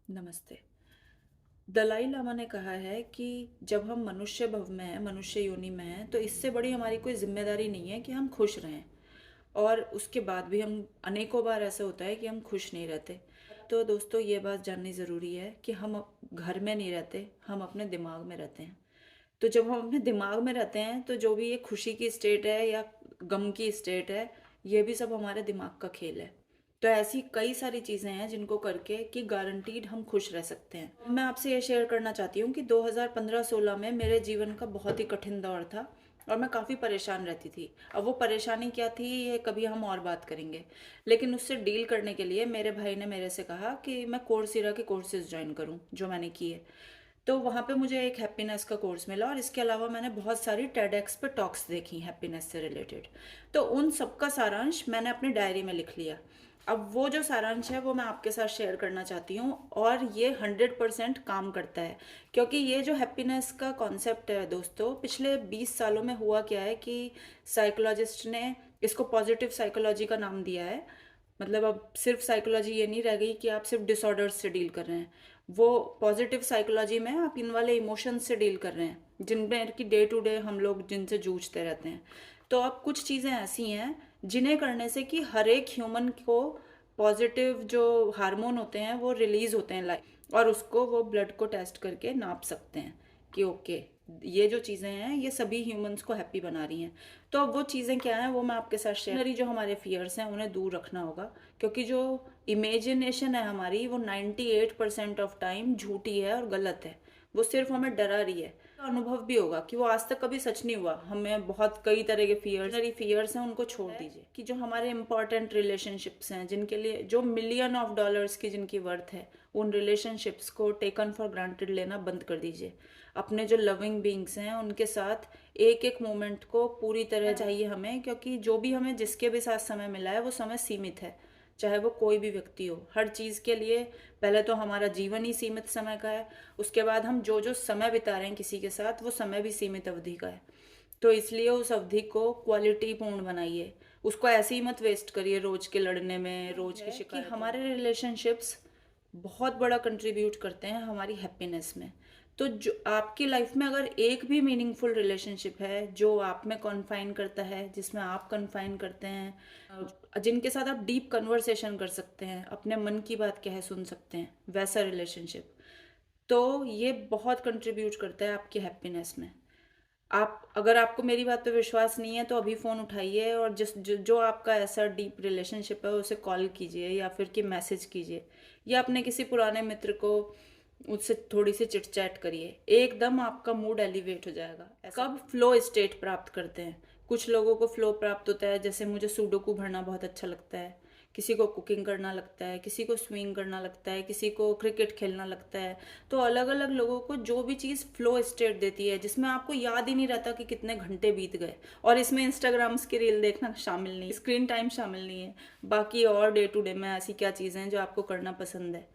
नमस्ते। दलाई लामा ने कहा है कि जब हम मनुष्य भव में हैं, मनुष्य योनि में हैं, तो इससे बड़ी हमारी कोई जिम्मेदारी नहीं है कि हम खुश रहें। और उसके बाद भी हम अनेकों बार ऐसा होता है कि हम खुश नहीं रहते। तो दोस्तों, ये बात जाननी ज़रूरी है कि हम घर में नहीं रहते, हम अपने दिमाग में रहते हैं। तो जब हम अपने दिमाग में रहते हैं तो जो भी ये खुशी की स्टेट है या गम की स्टेट है, ये भी सब हमारे दिमाग का खेल है। तो ऐसी कई सारी चीज़ें हैं जिनको करके कि गारंटीड हम खुश रह सकते हैं। मैं आपसे ये शेयर करना चाहती हूँ कि 2015-16 में मेरे जीवन का बहुत ही कठिन दौर था और मैं काफ़ी परेशान रहती थी। अब वो परेशानी क्या थी, ये कभी हम और बात करेंगे। लेकिन उससे डील करने के लिए मेरे भाई ने मेरे से कहा कि मैं कोर्सेरा के कोर्सेज ज्वाइन करूँ, जो मैंने किए। तो वहाँ पे मुझे एक हैप्पीनेस का कोर्स मिला और इसके अलावा मैंने बहुत सारी टेडएक्स पे टॉक्स देखी हैप्पीनेस से रिलेटेड। तो उन सब का सारांश मैंने अपनी डायरी में लिख लिया। अब वो जो सारांश है वो मैं आपके साथ शेयर करना चाहती हूँ और ये 100% काम करता है। क्योंकि ये जो हैप्पीनेस का कॉन्सेप्ट है दोस्तों, पिछले 20 सालों में हुआ क्या है कि साइकोलॉजिस्ट ने इसको पॉजिटिव साइकोलॉजी का नाम दिया है। मतलब अब सिर्फ साइकोलॉजी ये नहीं रह गई कि आप सिर्फ डिसऑर्डर्स से डील कर रहे हैं। वो पॉजिटिव साइकोलॉजी में आप इन वाले इमोशंस से डील कर रहे हैं जिनमें कि डे टू डे हम लोग जिनसे जूझते रहते हैं। तो अब कुछ चीज़ें ऐसी हैं जिन्हें करने से कि हर एक ह्यूमन को पॉजिटिव जो हार्मोन होते हैं वो रिलीज होते हैं लाइफ, और उसको वो ब्लड को टेस्ट करके नाप सकते हैं कि ओके, ये जो चीज़ें हैं ये सभी ह्यूमंस को हैप्पी बना रही हैं। तो अब वो चीज़ें क्या हैं वो मैं आपके साथ शेयर। जो हमारे फियर्स हैं उन्हें दूर रखना होगा, क्योंकि जो इमेजिनेशन है हमारी वो 98% ऑफ टाइम झूठी है और गलत है। वो सिर्फ हमें डरा रही है। अनुभव भी होगा कि वो आज तक कभी सच नहीं हुआ। हमें बहुत कई तरह के फियर्स हैं, उनको छोड़ दीजिए। कि जो हमारे इंपॉर्टेंट रिलेशनशिप्स हैं, जिनके लिए जो मिलियन ऑफ डॉलर्स की जिनकी वर्थ है, उन रिलेशनशिप्स को टेकन फॉर ग्रांटेड लेना बंद कर दीजिए। अपने जो लविंग बींग्स हैं उनके साथ एक एक मोमेंट को पूरी तरह चाहिए हमें, क्योंकि जो भी हमें जिसके भी साथ समय मिला है वो समय सीमित है। चाहे वो कोई भी व्यक्ति हो, हर चीज़ के लिए पहले तो हमारा जीवन ही सीमित समय का है। उसके बाद हम जो जो समय बिता रहे हैं किसी के साथ, वो समय भी सीमित अवधि का है। तो इसलिए उस अवधि को क्वालिटी पूर्ण बनाइए। उसको ऐसे ही मत वेस्ट करिए रोज के लड़ने में, रोज की शिकायत। हमारे रिलेशनशिप्स बहुत बड़ा कंट्रीब्यूट करते हैं हमारी हैप्पीनेस में। तो जो आपकी लाइफ में अगर एक भी मीनिंगफुल रिलेशनशिप है जो आप में कॉन्फाइन करता है, जिसमें आप कन्फाइन करते हैं, जिनके साथ आप डीप कन्वर्सेशन कर सकते हैं, अपने मन की बात कह सुन सकते हैं, वैसा रिलेशनशिप, तो ये बहुत कंट्रीब्यूट करता है आपकी हैप्पीनेस में। आप अगर आपको मेरी बात पे विश्वास नहीं है तो अभी फ़ोन उठाइए और जो आपका ऐसा डीप रिलेशनशिप है उसे कॉल कीजिए या फिर कि मैसेज कीजिए, या अपने किसी पुराने मित्र को उससे थोड़ी सी चिट चैट करिए। एकदम आपका मूड एलिवेट हो जाएगा। कब फ्लो स्टेट प्राप्त करते हैं? कुछ लोगों को फ्लो प्राप्त होता है, जैसे मुझे सुडोकू भरना बहुत अच्छा लगता है, किसी को कुकिंग करना लगता है, किसी को स्विंग करना लगता है, किसी को क्रिकेट खेलना लगता है। तो अलग अलग लोगों को जो भी चीज़ फ्लो स्टेट देती है, जिसमें आपको याद ही नहीं रहता कि कितने घंटे बीत गए, और इसमें इंस्टाग्राम्स की रील देखना शामिल नहीं, स्क्रीन टाइम शामिल नहीं है, बाकी और डे टू डे में ऐसी क्या चीज़ें हैं जो आपको करना पसंद है।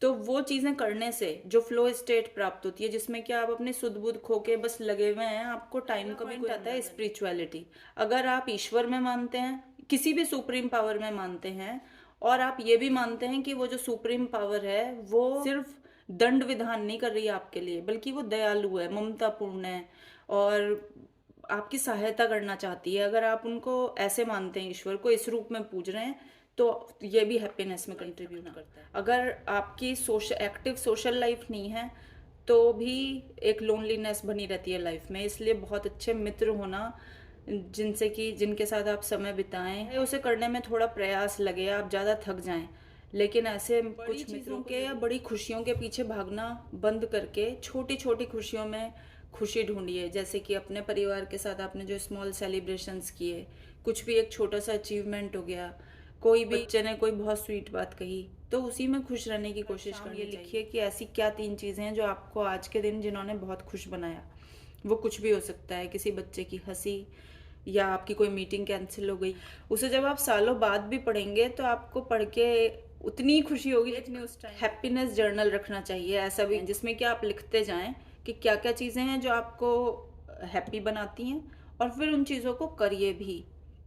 तो वो चीज़ें करने से जो फ्लो स्टेट प्राप्त होती है, जिसमें कि आप अपने सुध बुध खो के बस लगे हुए हैं, आपको टाइम का भी आता है स्पिरिचुअलिटी। अगर आप ईश्वर में मानते हैं, किसी भी सुप्रीम पावर में मानते हैं, और आप ये भी मानते हैं कि वो जो सुप्रीम पावर है वो सिर्फ दंड विधान नहीं कर रही है आपके लिए, बल्कि वो दयालु है, ममतापूर्ण है और आपकी सहायता करना चाहती है। अगर आप उनको ऐसे मानते हैं, ईश्वर को इस रूप में पूज रहे हैं, तो ये भी हैप्पीनेस में कंट्रीब्यूट करता है। अगर आपकी एक्टिव सोशल लाइफ नहीं है तो भी एक लोनलीनेस बनी रहती है लाइफ में। इसलिए बहुत अच्छे मित्र होना, जिनके साथ आप समय बिताएं, उसे करने में थोड़ा प्रयास लगे, आप ज़्यादा थक जाएं, लेकिन ऐसे कुछ मित्रों के या बड़ी खुशियों के पीछे भागना बंद करके छोटी छोटी खुशियों में खुशी ढूंढिए। जैसे कि अपने परिवार के साथ आपने जो स्मॉल सेलिब्रेशंस किए, कुछ भी एक छोटा सा अचीवमेंट हो गया, कोई भी बच्चे ने कोई बहुत स्वीट बात कही, तो उसी में खुश रहने की कोशिश करनी चाहिए। लिखिए कि ऐसी क्या 3 चीज़ें हैं जो आपको आज के दिन जिन्होंने बहुत खुश बनाया। वो कुछ भी हो सकता है, किसी बच्चे की हंसी, या आपकी कोई मीटिंग कैंसिल हो गई। उसे जब आप सालों बाद भी पढ़ेंगे तो आपको पढ़ के उतनी खुशी होगी जितनी उस टाइम। हैप्पीनेस जर्नल रखना चाहिए ऐसा भी, जिसमें कि आप लिखते जाएं कि क्या क्या चीज़ें हैं जो आपको हैप्पी बनाती हैं, और फिर उन चीज़ों को करिए भी।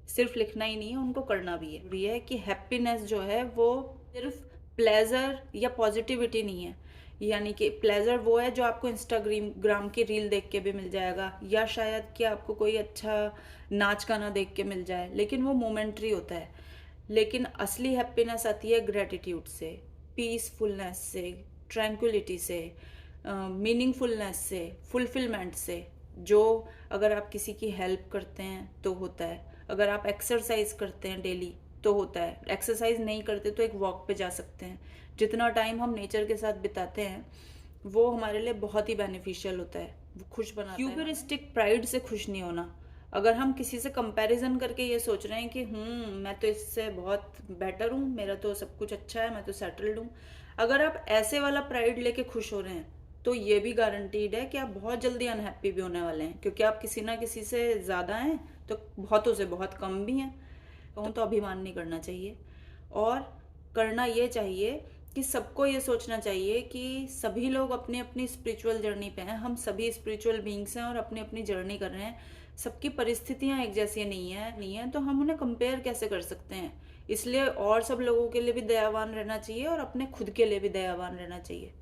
सिर्फ लिखना ही नहीं है, उनको करना भी है। ये है कि हैप्पीनेस जो है वो सिर्फ प्लेजर या पॉजिटिविटी नहीं है। यानी कि प्लेजर वो है जो आपको इंस्टाग्राम की रील देख के भी मिल जाएगा, या शायद कि आपको कोई अच्छा नाच गाना देख के मिल जाए, लेकिन वो मोमेंट्री होता है। लेकिन असली हैप्पीनेस आती है ग्रेटिट्यूड से, पीसफुलनेस से, ट्रैंक्विलिटी से, मीनिंगफुलनेस से, फुलफिलमेंट से। जो अगर आप किसी की हेल्प करते हैं तो होता है, अगर आप एक्सरसाइज करते हैं डेली तो होता है, एक्सरसाइज नहीं करते तो एक वॉक पे जा सकते हैं। जितना टाइम हम नेचर के साथ बिताते हैं वो हमारे लिए बहुत ही बेनिफिशियल होता है, वो खुश बनाता है। ह्यूबरिस्टिक प्राइड से खुश नहीं होना। अगर हम किसी से कंपैरिजन करके ये सोच रहे हैं कि मैं तो इससे बहुत बेटर हूँ, मेरा तो सब कुछ अच्छा है, मैं तो सेटल्ड हूँ, अगर आप ऐसे वाला प्राइड लेके खुश हो रहे हैं तो ये भी गारंटीड है कि आप बहुत जल्दी अनहैप्पी भी होने वाले हैं, क्योंकि आप किसी ना किसी से ज़्यादा हैं तो बहुतों से बहुत कम भी हैं। तो अभिमान नहीं करना चाहिए, और करना ये चाहिए कि सबको ये सोचना चाहिए कि सभी लोग अपनी अपनी स्पिरिचुअल जर्नी पे हैं। हम सभी स्पिरिचुअल बीइंग्स हैं और अपनी अपनी जर्नी कर रहे हैं। सबकी परिस्थितियां एक जैसी नहीं है तो हम उन्हें कंपेयर कैसे कर सकते हैं। इसलिए और सब लोगों के लिए भी दयावान रहना चाहिए और अपने खुद के लिए भी दयावान रहना चाहिए।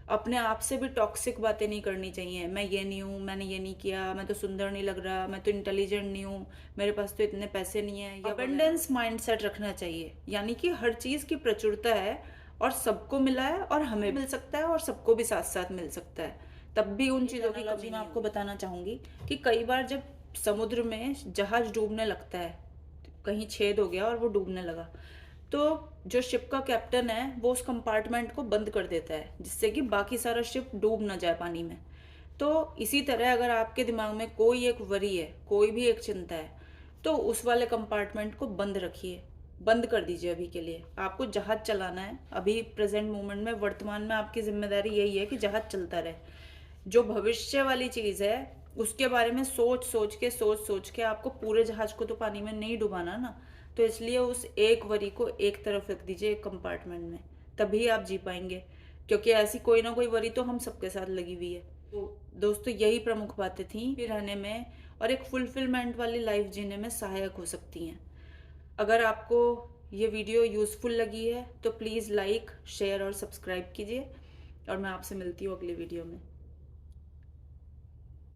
अपने आप से भी टॉक्सिक बातें नहीं करनी चाहिए। मैं ये नहीं हूँ, मैंने ये नहीं किया, मैं तो सुंदर नहीं लग रहा, मैं तो इंटेलिजेंट नहीं हूँ, मेरे पास तो इतने पैसे नहीं है। या अबंडेंस माइंडसेट रखना चाहिए, यानी कि हर चीज़ की प्रचुरता है और सबको मिला है और हमें मिल सकता है और सबको भी साथ साथ मिल सकता है। तब भी उन चीज़ों की कमी मैं आपको बताना चाहूँगी कि कई बार जब समुद्र में जहाज डूबने लगता है, कहीं छेद हो गया और वो डूबने लगा, तो जो शिप का कैप्टन है वो उस कंपार्टमेंट को बंद कर देता है जिससे कि बाकी सारा शिप डूब ना जाए पानी में। तो इसी तरह अगर आपके दिमाग में कोई एक वरी है, कोई भी एक चिंता है, तो उस वाले कंपार्टमेंट को बंद रखिए, बंद कर दीजिए। अभी के लिए आपको जहाज चलाना है, अभी प्रेजेंट मोमेंट में, वर्तमान में आपकी जिम्मेदारी यही है कि जहाज चलता रहे। जो भविष्य वाली चीज़ है उसके बारे में सोच सोच के आपको पूरे जहाज को तो पानी में नहीं डुबाना ना, तो इसलिए उस एक वरी को एक तरफ रख दीजिए, एक कंपार्टमेंट में, तभी आप जी पाएंगे। क्योंकि ऐसी कोई ना कोई वरी तो हम सबके साथ लगी हुई है। तो दोस्तों यही प्रमुख बातें थी रहने में और एक फुलफिलमेंट वाली लाइफ जीने में सहायक हो सकती हैं। अगर आपको ये वीडियो यूज़फुल लगी है तो प्लीज़ लाइक, शेयर और सब्सक्राइब कीजिए, और मैं आपसे मिलती हूँ अगली वीडियो में।